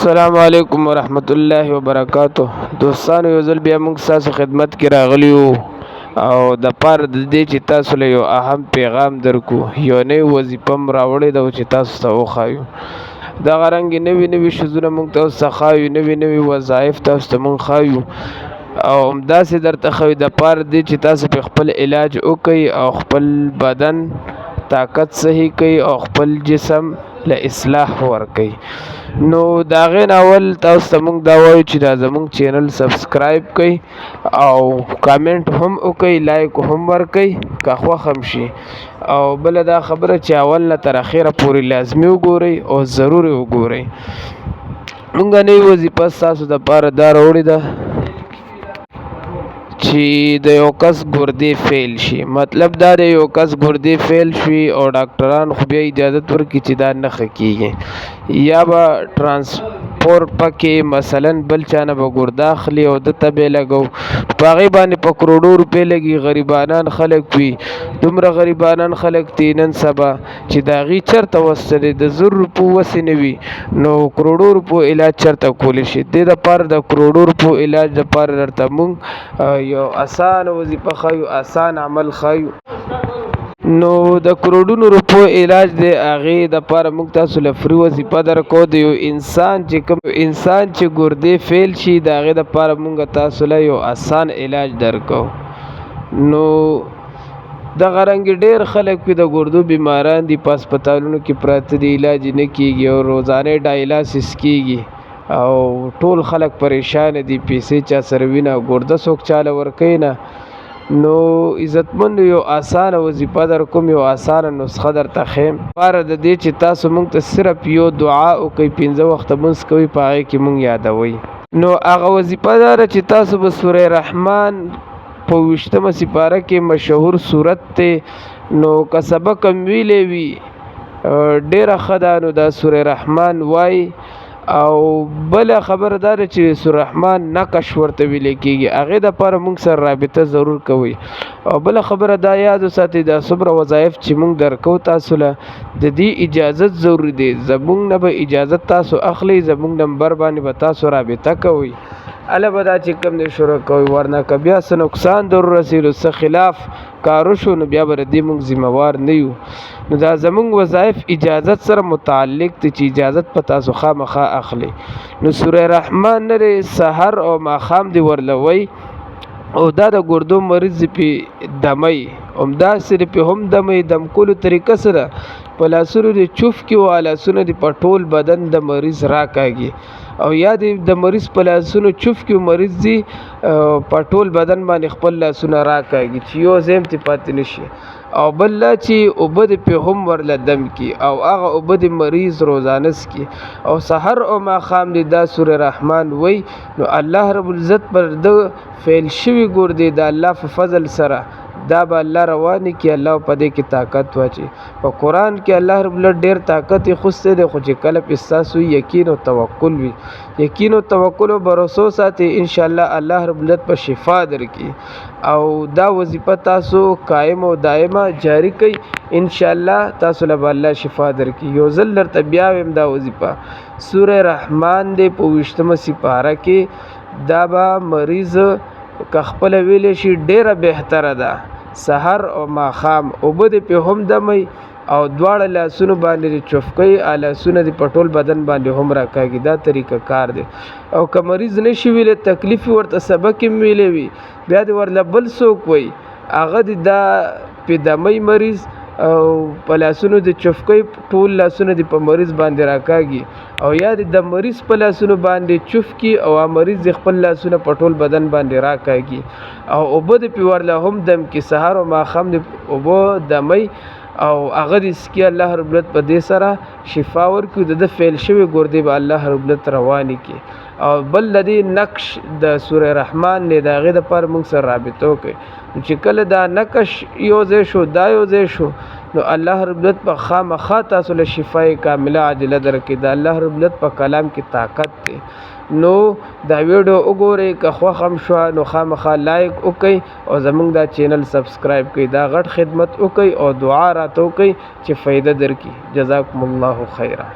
السلام علیکم ورحمت الله وبرکاتہ. دوستانو یو ځل بیا موږ ستاسو خدمت کې راغلی یو او د پاره د دې چې تاسو له یو اهم پیغام درکو. یو نوې وظیفه م راوړې ده چې تاسو ته وښایو. دغه رنګې نوي نوي شیزونه موږ تاسو ته ښایو، نوي نوي وظایف تاسو ته موږ ښایو او همداسې درته ښایو د پاره دې چې تاسو پرې خپل علاج وکړئ او خپل بدن طاقت صحیح کړئ او خپل جسم له اصلاح ورکړئ. نو د هغې نه اول تاسو ته موږ دا وایو چې دا زموږ چینل سبسکرایب کړئ او کامنټ هم وکړئ، لایک هم ورکړئ که خوښ هم شي. او بله دا خبره چې اول نه تر اخره پورې لازمي وګورئ او ضروري وګورئ. موږ نوې وظیفه ستاسو دپاره دا راوړې ده چې د یو کس ګردې فیل شي. مطلب دا د یو کس ګردې فیل شي او ډاکټران خو بیا اجازت ورکړي چې دا نه ښه کېږي، یا به ټرانسپورټ پکې مثلا بل چا نه به ګرده اخلي او ده ته به یې لګو، په هغې باندې په کروڑو روپۍ لګي. غریبانان خلک وي، دومره غریبانان خلک دي نن سبا چې د هغې چېرته وس دی، د 1000 روپو وسې نه وي، نو کروڑو روپو علاج چېرته کولی شي. دې دپاره د کروڑو روپو علاج دپاره درته موږ یو اسانه وظیفه ښایو، اسان عمل ښایو. نو د کروڑونو روپو علاج دی، هغې دپاره موږ تاسو له فري وظیفه درکو. د یو انسان چې کوم انسان چې ګردې فیل شي د هغې دپاره موږ تاسو له یو اسان علاج درکو. نو دغه رنګې ډېر خلک وي د ګردو بیماران دي، په هسپتالونو کې پراته دي، علاج یې نه کېږي او روزانه ډایلاسیس کېږي او ټول خلک پریشان دي، پیسې چا سره وي نه، ګرده څوک چاله ورکوي نه. نو عزتمندو یو اسانه وظیفه در کوم، یو اسانه نسخه درته ښیم. لپاره د دې چې تاسو موږ ته صرف یو دعا وکړئ، 15 وخته لمونځ کوئ، په هغې کې موږ یادوئ. نو هغه وظیفه دا ده چې تاسو به سوره رحمان په 20مه سپاره کې مشهور صورت دی. نو که سبق هم ویلی وي ډېره ښه ده، نو دا سوره رحمان وایي. او بله خبره دا ده چې سوره رحمان نقش ورته ویلی کېږي، هغې دپاره موږ سره رابطه ضرور کوئ. او بله خبره دا یاد وساتئ، دا څومره وظایف چې موږ درکو تاسو له، د دې اجازت ضروري دی. زموږ نه به اجازت تاسو اخلئ، زموږ نمبر باندې به تاسو رابطه کوئ، هله به دا چې کوم دی شروع کوئ. ورنه که بیا څه نقصان در ورسېدو، څه خلاف کار وشو، نو بیا به د دې موږ ذمهوار نه یو. نو دا زموږ وظایف اجازت سره متعلق دي چې اجازت په تاسو خامخا اخلئ. نو سوره رحمان نه دی، سحر او ماښام دې ورلوئ او دا د ګردو مریض پې دمئ، همداسې دې پې هم دمئ. دم کولو طریقه څه ده؟ په لاسونو دې چوف کړي او لاسونه دې په ټول بدن د مریض راکاږي، او یا دې د مریض په لاسونو چوف کړي، مریض دې په ټول بدن باندې خپل لاسونه راکاږي چې یو ځای هم ترې پاتې نه شي. او بل دا چې اوبه دې پې هم ورله دم کړي او هغه اوبه دې مریض روزانه څکي او سحر او ماښام دې دا سوره رحمان وایي. نو الله رب العزت پر ده فیل شوي ګردې د الله په فضل سره دا به الله روانې کړي، الله په دې کې طاقت واچوي. په قرآن کې الله رب العزت ډېر طاقت یې خوستی دی، خو چې کله پې ستاسو یقین او توکل وي، یقین او توکل او بروسو ساتئ، انشاءالله الله رب العزت په شفا درکړي. او دا وظیفه تاسو قائم او دائمه جاری کوئ، انشاءالله تاسو له به الله شفا درکړي. یو ځل درته بیا ویم دا وظیفه سوره رحمان دی په 20مه سپاره کې، دا به مریض که خپله ویلی شي ډېره بهتره ده. سحر او ماښام اوبه دې پې هم دمئ او دواړه لاسونو باندې دې چوف کوئ، لاسونه دې په ټول بدن باندې هم راکاږي. دا طریقه کار دی. او که مریض نه شي ویلی، تکلیف ورته سبق هم ویلی وي، بیا دې ورله بل څوک وایي، هغه دې دا پې دمئ مریض او په لاسونو دې چوف کوئ، ټول لاسونه دې په مریض باندې راکاږي، او یا دې د مریض په لاسونو باندې چوف کړي او مریض دې خپل لاسونه په ټول بدن باندې راکاږي، او اوبه دې پې ورله هم دم کړي، سحر او ماښام دې اوبه دمئ او هغه دې څکي. الله رب العزت په دې سره شفا ورکړي، د ده فیل شوې ګردې به الله رب العزت روانې کړي. او بل د دې نقش د سوره رحمان دی، د هغې دپاره موږ سره رابطه وکړئ. چې کله دا نقش یو ځای شو، دا یو ځای شو، نو الله رب العزت په خامخا تاسو له شفای کامله عاجله درکړي. د الله رب العزت په کلام کې طاقت دی. نو دا ویډیو وګورئ، که خوښ هم شوه نو خامخا لایک وکړئ او زموږ دا چینل سبسکرایب کړئ. دا غټ خدمت وکړئ او دعا راته وکړئ چې فایده درکړي. جزاکم الله خیرا.